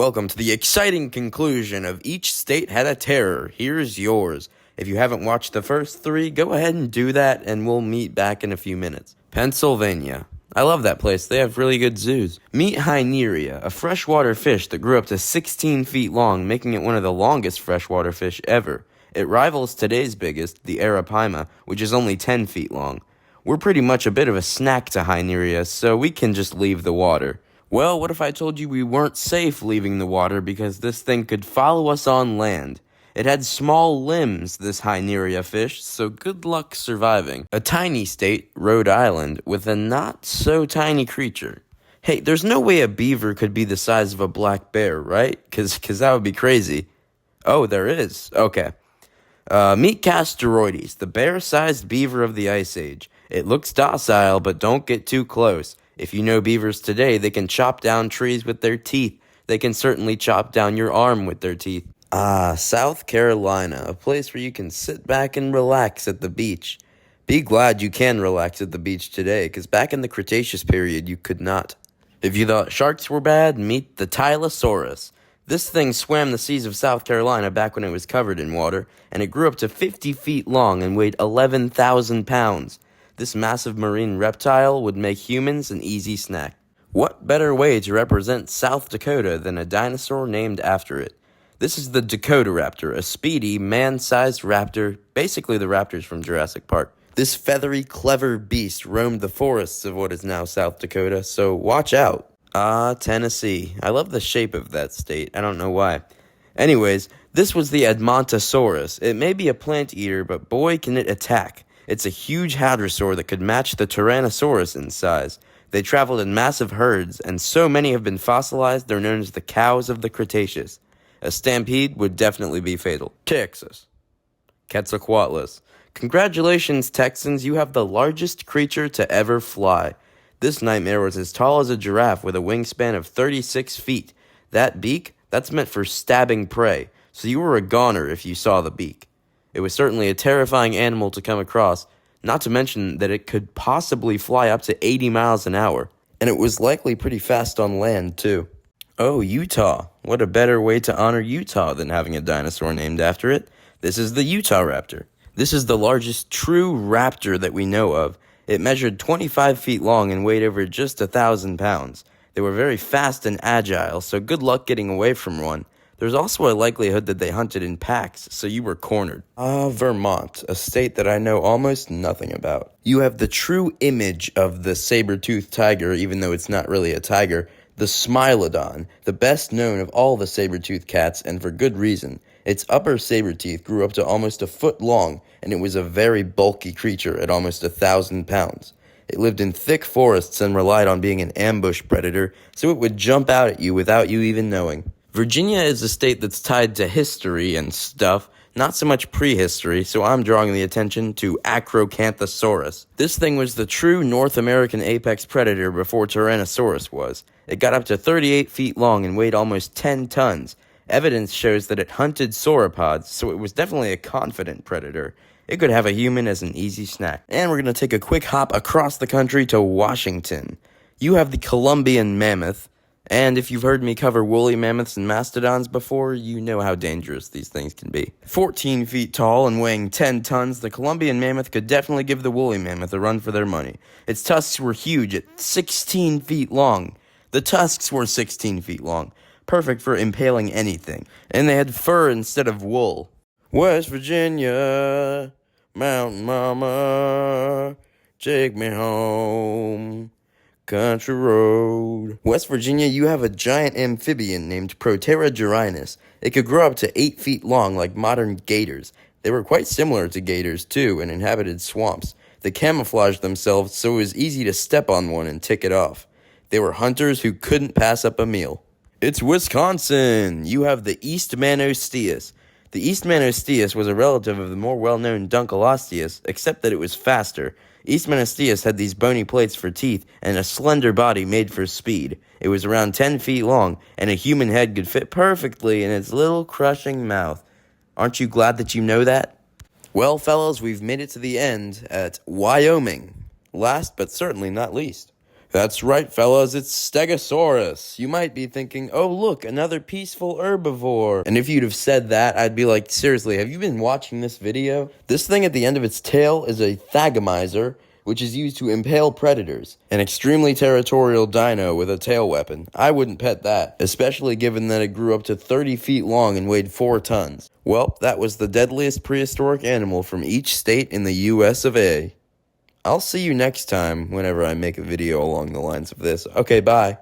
Welcome to the exciting conclusion of Each State Had a Terror. Here's yours. If you haven't watched the first three, go ahead and do that, and we'll meet back in a few minutes. Pennsylvania. I love that place. They have really good zoos. Meet Hyneria, a freshwater fish that grew up to 16 feet long, making it one of the longest freshwater fish ever. It rivals today's biggest, the Arapaima, which is only 10 feet long. We're pretty much a bit of a snack to Hyneria, so we can just leave the water. Well, what if I told you we weren't safe leaving the water because this thing could follow us on land? It had small limbs, this Hyneria fish, so good luck surviving. A tiny state, Rhode Island, with a not-so-tiny creature. Hey, there's no way a beaver could be the size of a black bear, right? Cause that would be crazy. Oh, there is. Okay. Meet Castoroides, the bear-sized beaver of the Ice Age. It looks docile, but don't get too close. If you know beavers today, they can chop down trees with their teeth. They can certainly chop down your arm with their teeth. South Carolina, a place where you can sit back and relax at the beach. Be glad you can relax at the beach today, because back in the Cretaceous period, you could not. If you thought sharks were bad, meet the Tylosaurus. This thing swam the seas of South Carolina back when it was covered in water, and it grew up to 50 feet long and weighed 11,000 pounds. This massive marine reptile would make humans an easy snack. What better way to represent South Dakota than a dinosaur named after it? This is the Dakota raptor, a speedy, man-sized raptor, basically the raptors from Jurassic Park. This feathery, clever beast roamed the forests of what is now South Dakota, so watch out. Tennessee. I love the shape of that state. I don't know why. Anyways, this was the Edmontosaurus. It may be a plant eater, but boy can it attack. It's a huge hadrosaur that could match the Tyrannosaurus in size. They traveled in massive herds, and so many have been fossilized they're known as the cows of the Cretaceous. A stampede would definitely be fatal. Texas. Quetzalcoatlus. Congratulations, Texans, you have the largest creature to ever fly. This nightmare was as tall as a giraffe with a wingspan of 36 feet. That beak, that's meant for stabbing prey, so you were a goner if you saw the beak. It was certainly a terrifying animal to come across, not to mention that it could possibly fly up to 80 miles an hour, and it was likely pretty fast on land, too. Oh, Utah. What a better way to honor Utah than having a dinosaur named after it. This is the Utah raptor. This is the largest true raptor that we know of. It measured 25 feet long and weighed over just 1,000 pounds. They were very fast and agile, so good luck getting away from one. There's also a likelihood that they hunted in packs, so you were cornered. Vermont, a state that I know almost nothing about. You have the true image of the saber-tooths tiger, even though it's not really a tiger, the Smilodon, the best known of all the saber-toothed cats, and for good reason. Its upper saber teeth grew up to almost a foot long, and it was a very bulky creature at almost 1,000 pounds. It lived in thick forests and relied on being an ambush predator, so it would jump out at you without you even knowing. Virginia is a state that's tied to history and stuff, not so much prehistory, so I'm drawing the attention to Acrocanthosaurus. This thing was the true North American apex predator before Tyrannosaurus was. It got up to 38 feet long and weighed almost 10 tons. Evidence shows that it hunted sauropods, so it was definitely a confident predator. It could have a human as an easy snack. And we're going to take a quick hop across the country to Washington. You have the Columbian mammoth. And if you've heard me cover woolly mammoths and mastodons before, you know how dangerous these things can be. 14 feet tall and weighing 10 tons, the Columbian mammoth could definitely give the woolly mammoth a run for their money. Its tusks were huge at 16 feet long. The tusks were 16 feet long, perfect for impaling anything. And they had fur instead of wool. West Virginia, Mountain Mama, take me home. Country road. West Virginia, you have a giant amphibian named Proterogyrinus. It could grow up to 8 feet long like modern gators. They were quite similar to gators, too, and inhabited swamps. They camouflaged themselves so it was easy to step on one and tick it off. They were hunters who couldn't pass up a meal. It's Wisconsin! You have the Eastmanosteus. The Eastmanosteus was a relative of the more well-known Dunkleosteus, except that it was faster. Eastmanosteus had these bony plates for teeth and a slender body made for speed. It was around 10 feet long, and a human head could fit perfectly in its little crushing mouth. Aren't you glad that you know that? Well, fellows, we've made it to the end at Wyoming. Last but certainly not least. That's right, fellas, it's Stegosaurus. You might be thinking, oh, look, another peaceful herbivore. And if you'd have said that, I'd be like, seriously, have you been watching this video? This thing at the end of its tail is a thagomizer, which is used to impale predators. An extremely territorial dino with a tail weapon. I wouldn't pet that, especially given that it grew up to 30 feet long and weighed 4 tons. Well, that was the deadliest prehistoric animal from each state in the US of A. I'll see you next time whenever I make a video along the lines of this. Okay, bye.